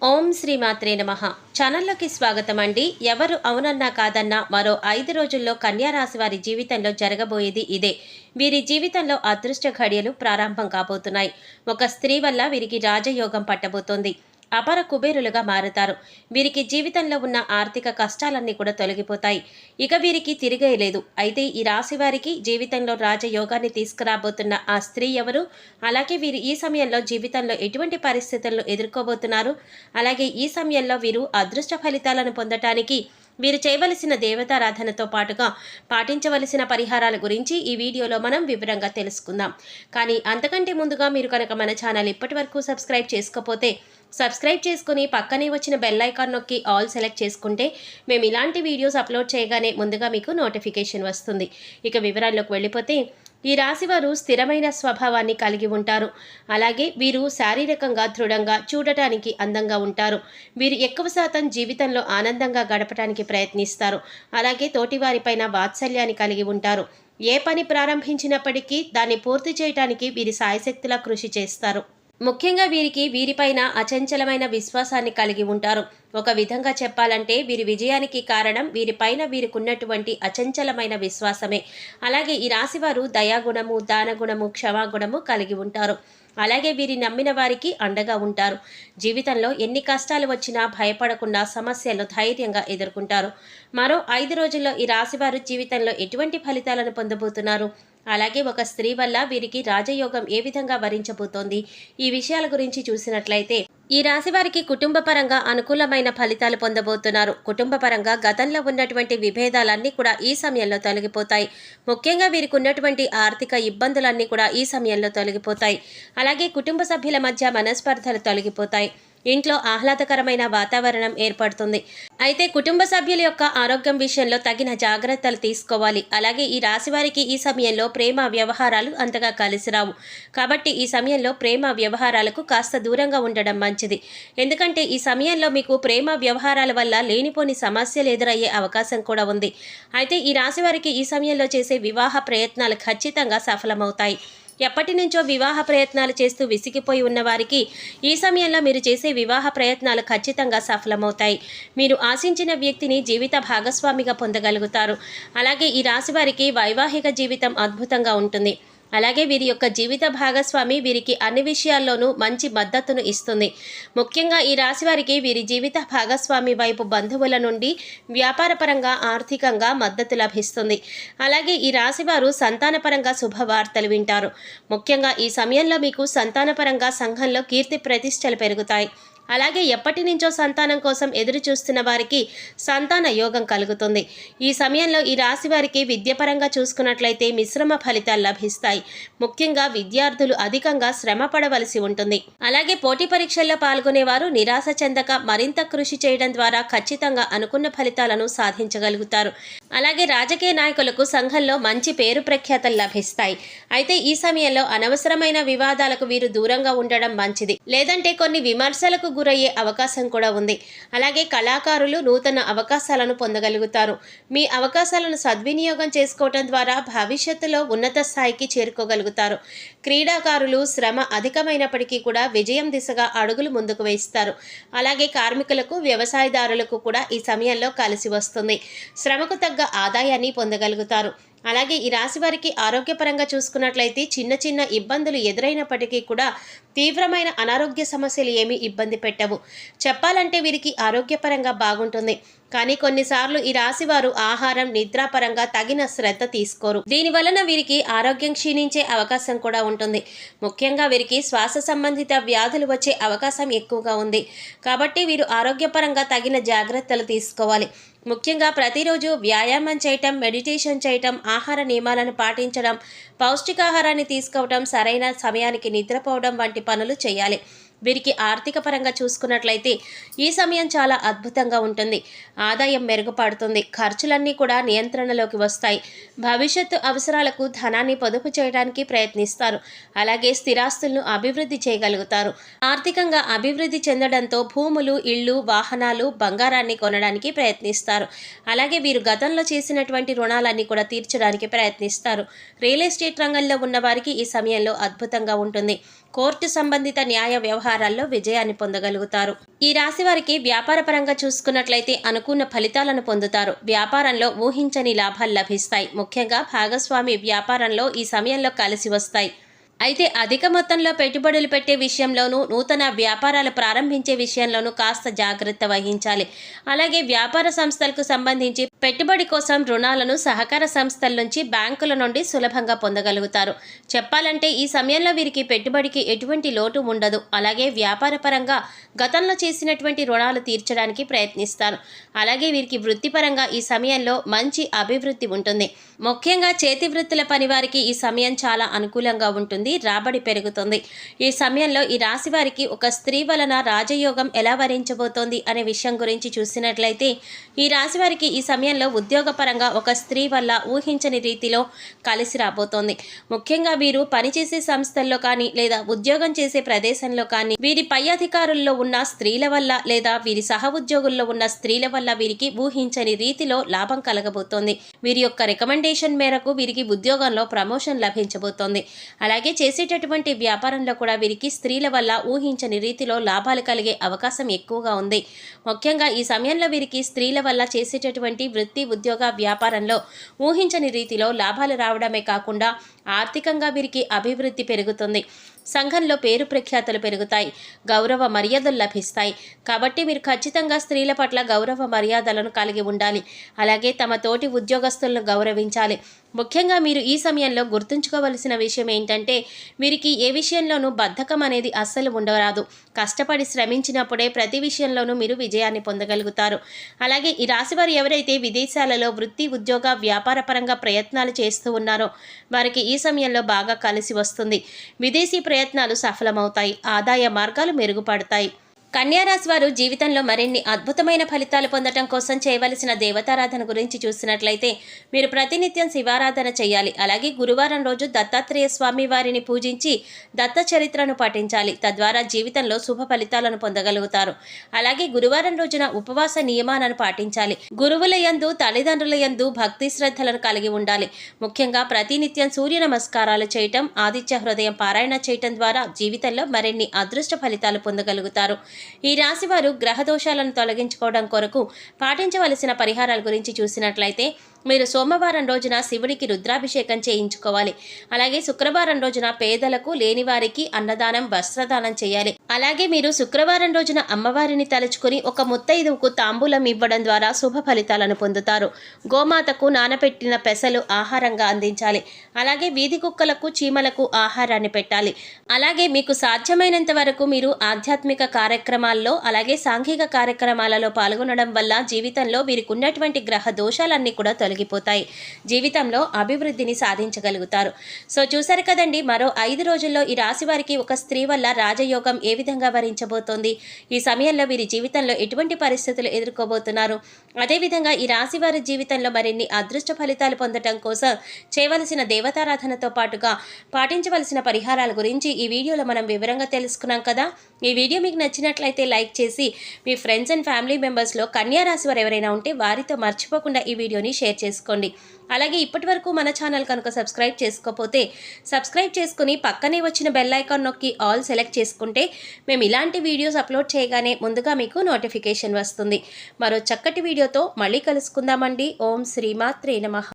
ఓం శ్రీ మాత్రే నమః. ఛానల్లోకి స్వాగతం అండి. ఎవరు అవునన్నా కాదన్నా మరో 5 రోజుల్లో కన్యా రాశి వారి జీవితంలో జరగబోయేది ఇదే. వీరి జీవితంలో అదృష్ట ఘడియలు ప్రారంభం కాబోతున్నాయి. ఒక స్త్రీ వల్ల వీరికి రాజయోగం పట్టబోతోంది. అపర కుబేరులుగా మారుతారు. వీరికి జీవితంలో ఉన్న ఆర్థిక కష్టాలన్నీ కూడా తొలగిపోతాయి. ఇక వీరికి తిరిగేయలేదు. అయితే ఈ రాశి వారికి జీవితంలో రాజయోగాన్ని తీసుకురాబోతున్న ఆ స్త్రీ ఎవరు? అలాగే వీరు ఈ సమయంలో జీవితంలో ఎటువంటి పరిస్థితులను ఎదుర్కోబోతున్నారు? అలాగే ఈ సమయంలో వీరు అదృష్ట ఫలితాలను పొందటానికి మీరు చేయవలసిన దేవతారాధనతో పాటుగా పాటించవలసిన పరిహారాల గురించి ఈ వీడియోలో మనం వివరంగా తెలుసుకుందాం. కానీ అంతకంటే ముందుగా మీరు కనుక మన ఛానల్ ఇప్పటి వరకు సబ్స్క్రైబ్ చేసుకోకపోతే సబ్స్క్రైబ్ చేసుకుని పక్కనే వచ్చిన బెల్ ఐకాన్ నొక్కి ఆల్ సెలెక్ట్ చేసుకుంటే మేము ఇలాంటి వీడియోస్ అప్లోడ్ చేయగానే ముందుగా మీకు నోటిఫికేషన్ వస్తుంది. ఇక వివరాల్లోకి వెళ్ళిపోతే ఈ రాశివారు స్థిరమైన స్వభావాన్ని కలిగి ఉంటారు. అలాగే వీరు శారీరకంగా దృఢంగా చూడటానికి అందంగా ఉంటారు. వీరు ఎక్కువ శాతం జీవితంలో ఆనందంగా గడపడానికి ప్రయత్నిస్తారు. అలాగే తోటివారిపైన వాత్సల్యాన్ని కలిగి ఉంటారు. ఏ పని ప్రారంభించినప్పటికీ దాన్ని పూర్తి చేయడానికి వీరి సాయశక్తులా కృషి చేస్తారు. ముఖ్యంగా వీరిపైన అచంచలమైన విశ్వాసాన్ని కలిగి ఉంటారు. ఒక విధంగా చెప్పాలంటే వీరి విజయానికి కారణం వీరిపైన వీరికున్నటువంటి అచంచలమైన విశ్వాసమే. అలాగే ఈ రాశివారు దయాగుణము, దానగుణము, క్షమాగుణము కలిగి ఉంటారు. అలాగే వీరి నమ్మిన వారికి అండగా ఉంటారు. జీవితంలో ఎన్ని కష్టాలు వచ్చినా భయపడకుండా సమస్యలను ధైర్యంగా ఎదుర్కొంటారు. మరో 5 రోజుల్లో ఈ రాశివారు జీవితంలో ఎటువంటి ఫలితాలను పొందబోతున్నారు? అలాగే ఒక స్త్రీ వల్ల వీరికి రాజయోగం ఏ విధంగా వరించబోతోంది? ఈ విషయాల గురించి చూసినట్లయితే ఈ రాశి వారికి కుటుంబ పరంగా అనుకూలమైన ఫలితాలు పొందబోతున్నారు. కుటుంబ పరంగా గతంలో ఉన్నటువంటి విభేదాలన్నీ కూడా ఈ సమయంలో తొలగిపోతాయి. ముఖ్యంగా వీరికి ఉన్నటువంటి ఆర్థిక ఇబ్బందులన్నీ కూడా ఈ సమయంలో తొలగిపోతాయి. అలాగే కుటుంబ సభ్యుల మధ్య మనస్పర్ధలు తొలగిపోతాయి. ఇంట్లో ఆహ్లాదకరమైన వాతావరణం ఏర్పడుతుంది. అయితే కుటుంబ సభ్యుల యొక్క ఆరోగ్యం విషయంలో తగిన జాగ్రత్తలు తీసుకోవాలి. అలాగే ఈ రాశి వారికి ఈ సమయంలో ప్రేమ వ్యవహారాలు అంతగా కలిసిరావు. కాబట్టి ఈ సమయంలో ప్రేమ వ్యవహారాలకు కాస్త దూరంగా ఉండడం మంచిది. ఎందుకంటే ఈ సమయంలో మీకు ప్రేమ వ్యవహారాల వల్ల లేనిపోని సమస్యలు ఎదురయ్యే అవకాశం కూడా ఉంది. అయితే ఈ రాశి వారికి ఈ సమయంలో చేసే వివాహ ప్రయత్నాలు ఖచ్చితంగా సఫలమవుతాయి. ఎప్పటి నుంచో వివాహ ప్రయత్నాలు చేస్తూ విసిగిపోయి ఉన్న వారికి ఈ సమయంలో మీరు చేసే వివాహ ప్రయత్నాలు ఖచ్చితంగా సఫలమవుతాయి. మీరు ఆశించిన వ్యక్తిని జీవిత భాగస్వామిగా పొందగలుగుతారు. అలాగే ఈ రాశి వారికి వైవాహిక జీవితం అద్భుతంగా ఉంటుంది. అలాగే వీరి యొక్క జీవిత భాగస్వామి వీరికి అన్ని విషయాల్లోనూ మంచి మద్దతును ఇస్తుంది. ముఖ్యంగా ఈ రాశి వారికి వీరి జీవిత భాగస్వామి వైపు బంధువుల నుండి వ్యాపారపరంగా ఆర్థికంగా మద్దతు లభిస్తుంది. అలాగే ఈ రాశి వారు సంతానపరంగా శుభవార్తలు వింటారు. ముఖ్యంగా ఈ సమయంలో మీకు సంతానపరంగా సంఘంలో కీర్తి ప్రతిష్టలు పెరుగుతాయి. అలాగే ఎప్పటి నుంచో సంతానం కోసం ఎదురు చూస్తున్న వారికి సంతాన యోగం కలుగుతుంది. ఈ సమయంలో ఈ రాశి వారికి విద్యపరంగా చూసుకున్నట్లయితే మిశ్రమ ఫలితాలు లభిస్తాయి. ముఖ్యంగా విద్యార్థులు అధికంగా శ్రమ పడవలసి ఉంటుంది. అలాగే పోటీ పరీక్షల్లో పాల్గొనేవారు నిరాశ చెందక మరింత కృషి చేయడం ద్వారా ఖచ్చితంగా అనుకున్న ఫలితాలను సాధించగలుగుతారు. అలాగే రాజకీయ నాయకులకు సంఘంలో మంచి పేరు ప్రఖ్యాతలు లభిస్తాయి. అయితే ఈ సమయంలో అనవసరమైన వివాదాలకు వీరు దూరంగా ఉండడం మంచిది. లేదంటే కొన్ని విమర్శలకు గురయ్యే అవకాశం కూడా ఉంది. అలాగే కళాకారులు నూతన అవకాశాలను పొందగలుగుతారు. మీ అవకాశాలను సద్వినియోగం చేసుకోవడం ద్వారా భవిష్యత్తులో ఉన్నత స్థాయికి చేరుకోగలుగుతారు. క్రీడాకారులు శ్రమ అధికమైనప్పటికీ కూడా విజయం దిశగా అడుగులు ముందుకు వేస్తారు. అలాగే కార్మికులకు, వ్యవసాయదారులకు కూడా ఈ సమయంలో కలిసి వస్తుంది. శ్రమకు తగ్గ ఆదాయాన్ని పొందగలుగుతారు. అలాగే ఈ రాశి వారికి ఆరోగ్యపరంగా చూసుకున్నట్లయితే చిన్న చిన్న ఇబ్బందులు ఎదురైనప్పటికీ కూడా తీవ్రమైన అనారోగ్య సమస్యలు ఏమీ ఇబ్బంది పెట్టవు. చెప్పాలంటే వీరికి ఆరోగ్యపరంగా బాగుంటుంది. కానీ కొన్నిసార్లు ఈ రాశి వారు ఆహారం, నిద్రాపరంగా తగిన శ్రద్ధ తీసుకోరు. దీని వలన వీరికి ఆరోగ్యం క్షీణించే అవకాశం కూడా ఉంటుంది. ముఖ్యంగా వీరికి శ్వాస సంబంధిత వ్యాధులు వచ్చే అవకాశం ఎక్కువగా ఉంది. కాబట్టి వీరు ఆరోగ్యపరంగా తగిన జాగ్రత్తలు తీసుకోవాలి. ముఖ్యంగా ప్రతిరోజు వ్యాయామం చేయటం, మెడిటేషన్ చేయటం, ఆహార నియమాలను పాటించడం, పౌష్టికాహారాన్ని తీసుకోవడం, సరైన సమయానికి నిద్రపోవడం వంటి పనులు చేయాలి. వీరికి ఆర్థిక పరంగా చూసుకున్నట్లయితే ఈ సమయం చాలా అద్భుతంగా ఉంటుంది. ఆదాయం మెరుగుపడుతుంది. ఖర్చులన్నీ కూడా నియంత్రణలోకి వస్తాయి. భవిష్యత్తు అవసరాలకు ధనాన్ని పొదుపు చేయడానికి ప్రయత్నిస్తారు. అలాగే స్థిరాస్తులను అభివృద్ధి చేయగలుగుతారు. ఆర్థికంగా అభివృద్ధి చెందడంతో భూములు, ఇళ్ళు, వాహనాలు, బంగారాన్ని కొనడానికి ప్రయత్నిస్తారు. అలాగే వీరు గతంలో చేసినటువంటి రుణాలన్నీ కూడా తీర్చడానికి ప్రయత్నిస్తారు. రియల్ ఎస్టేట్ రంగంలో ఉన్న వారికి ఈ సమయంలో అద్భుతంగా ఉంటుంది. కోర్టు సంబంధిత న్యాయ వ్యవహారాల్లో విజయాన్ని పొందగలుగుతారు. ఈ రాశి వారికి వ్యాపార పరంగా చూసుకున్నట్లయితే అనుకున్న ఫలితాలను పొందుతారు. వ్యాపారంలో ఊహించని లాభాలు లభిస్తాయి. ముఖ్యంగా భాగస్వామి వ్యాపారంలో ఈ సమయంలో కలిసి వస్తాయి. అయితే అధిక మొత్తంలో పెట్టుబడులు పెట్టే విషయంలోనూ నూతన వ్యాపారాలు ప్రారంభించే విషయంలోనూ కాస్త జాగ్రత్త వహించాలి. అలాగే వ్యాపార సంస్థలకు సంబంధించి పెట్టుబడి కోసం రుణాలను సహకార సంస్థల నుంచి బ్యాంకుల నుండి సులభంగా పొందగలుగుతారు. చెప్పాలంటే ఈ సమయంలో వీరికి పెట్టుబడికి ఎటువంటి లోటు ఉండదు. అలాగే వ్యాపార పరంగా గతంలో చేసినటువంటి రుణాలు తీర్చడానికి ప్రయత్నిస్తారు. అలాగే వీరికి వృత్తిపరంగా ఈ సమయంలో మంచి అభివృద్ధి ఉంటుంది. ముఖ్యంగా చేతి వృత్తుల పని వారికి ఈ సమయం చాలా అనుకూలంగా ఉంటుంది. రాబడి పెరుగుతుంది. ఈ సమయంలో ఈ రాశి వారికి ఒక స్త్రీ వలన రాజయోగం ఎలా వరించబోతోంది అనే విషయం గురించి చూసినట్లయితే ఈ రాశి వారికి ఈ సమయంలో ఉద్యోగపరంగా ఒక స్త్రీ వల్ల ఊహించని రీతిలో కలిసి రాబోతోంది. ముఖ్యంగా వీరు పనిచేసే సంస్థల్లో కానీ లేదా ఉద్యోగం చేసే ప్రదేశంలో కానీ వీరి పై అధికారుల్లో ఉన్న స్త్రీల వల్ల లేదా వీరి సహ ఉద్యోగుల్లో ఉన్న స్త్రీల వల్ల వీరికి ఊహించని రీతిలో లాభం కలగబోతోంది. వీరి యొక్క రికమెండేషన్ మేరకు వీరికి ఉద్యోగంలో ప్రమోషన్ లభించబోతోంది. అలాగే చేసేటటువంటి వ్యాపారంలో కూడా వీరికి స్త్రీల వల్ల ఊహించని రీతిలో లాభాలు కలిగే అవకాశం ఎక్కువగా ఉంది. ముఖ్యంగా ఈ సమయంలో వీరికి స్త్రీల వల్ల చేసేటటువంటి వృత్తి ఉద్యోగ వ్యాపారంలో ఊహించని రీతిలో లాభాలు రావడమే కాకుండా ఆర్థికంగా వీరికి అభివృద్ధి పెరుగుతుంది. సంఘంలో పేరు ప్రఖ్యాతులు పెరుగుతాయి. గౌరవ మర్యాదలు లభిస్తాయి. కాబట్టి మీరు ఖచ్చితంగా స్త్రీల పట్ల గౌరవ మర్యాదలను కలిగి ఉండాలి. అలాగే తమ తోటి ఉద్యోగస్తులను గౌరవించాలి. ముఖ్యంగా మీరు ఈ సమయంలో గుర్తుంచుకోవలసిన విషయం ఏంటంటే వీరికి ఏ విషయంలోనూ బద్ధకం అనేది అస్సలు ఉండరాదు. కష్టపడి శ్రమించినప్పుడే ప్రతి విషయంలోనూ మీరు విజయాన్ని పొందగలుగుతారు. అలాగే ఈ రాశివారు ఎవరైతే విదేశాలలో వృత్తి ఉద్యోగ వ్యాపార పరంగా ప్రయత్నాలు చేస్తూ ఉన్నారో వారికి ఈ సమయంలో బాగా కలిసి వస్తుంది. విదేశీ ప్రయత్నాలు సఫలమవుతాయి. ఆదాయ మార్గాలు మెరుగుపడతాయి. కన్యా రాశి వారు జీవితంలో మరిన్ని అద్భుతమైన ఫలితాలు పొందడం కోసం చేయవలసిన దేవతారాధన గురించి చూసినట్లయితే మీరు ప్రతినిత్యం శివారాధన చేయాలి. అలాగే గురువారం రోజు దత్తాత్రేయ స్వామి వారిని పూజించి దత్త చరిత్రను పఠించాలి. తద్వారా జీవితంలో శుభ ఫలితాలను పొందగలుగుతారు. అలాగే గురువారం రోజున ఉపవాస నియమాలను పాటించాలి. గురువుల యందు తల్లిదండ్రుల యందు భక్తి శ్రద్ధలను కలిగి ఉండాలి. ముఖ్యంగా ప్రతినిత్యం సూర్య నమస్కారాలు చేయటం, ఆదిత్య హృదయం పారాయణ చేయటం ద్వారా జీవితంలో మరిన్ని అదృష్ట ఫలితాలు పొందగలుగుతారు. ఈ రాశి వారు గ్రహ దోషాలను తొలగించుకోవడం కొరకు పాటించవలసిన పరిహారాల గురించి చూసినట్లయితే మీరు సోమవారం రోజున శివుడికి రుద్రాభిషేకం చేయించుకోవాలి. అలాగే శుక్రవారం రోజున పేదలకు లేనివారికి అన్నదానం వస్త్రదానం చేయాలి. అలాగే మీరు శుక్రవారం రోజున అమ్మవారిని తలుచుకుని ఒక ముత్తైదువుకు తాంబూలం ఇవ్వడం ద్వారా శుభ ఫలితాలను పొందుతారు. గోమాతకు నానబెట్టిన పెసలు ఆహారంగా అందించాలి. అలాగే వీధి కుక్కలకు చీమలకు ఆహారాన్ని పెట్టాలి. అలాగే మీకు సాధ్యమైనంత వరకు మీరు ఆధ్యాత్మిక కార్యక్రమాల్లో అలాగే సాంఘిక కార్యక్రమాలలో పాల్గొనడం వల్ల జీవితంలో వీరికి ఉన్నటువంటి గ్రహ దోషాలన్నీ కూడా తొలగిపోతాయి. జీవితంలో అభివృద్ధిని సాధించగలుగుతారు. సో చూసారు కదండి, మరో 5 రోజుల్లో ఈ రాశి వారికి ఒక స్త్రీ వల్ల రాజయోగం ఏ విధంగా వరించబోతోంది, ఈ సమయంలో వీరి జీవితంలో ఎటువంటి పరిస్థితులు ఎదుర్కోబోతున్నారు, అదేవిధంగా ఈ రాశి వారి జీవితంలో మరిన్ని అదృష్ట ఫలితాలు పొందడం కోసం చేయవలసిన దేవతారాధనతో పాటుగా పాటించవలసిన పరిహారాల గురించి ఈ వీడియోలో మనం వివరంగా తెలుసుకున్నాం కదా. ఈ వీడియో మీకు నచ్చినట్లయితే లైక్ చేసి మీ ఫ్రెండ్స్ అండ్ ఫ్యామిలీ మెంబర్స్లో కన్యా రాశి వారు ఎవరైనా ఉంటే వారితో మర్చిపోకుండా ఈ వీడియోని షేర్ చేసుకోండి. అలాగే ఇప్పటివరకు మన ఛానల్ కనుక సబ్స్క్రైబ్ చేసుకోకపోతే సబ్స్క్రైబ్ చేసుకుని పక్కనే వచ్చిన బెల్ ఐకాన్ నొక్కి ఆల్ సెలెక్ట్ చేసుకుంటే మేము ఇలాంటి వీడియోస్ అప్లోడ్ చేయగానే ముందుగా మీకు నోటిఫికేషన్ వస్తుంది. మరో చక్కటి వీడియోతో మళ్ళీ కలుసుకుందామండి. ఓం శ్రీమాత్రే నమః.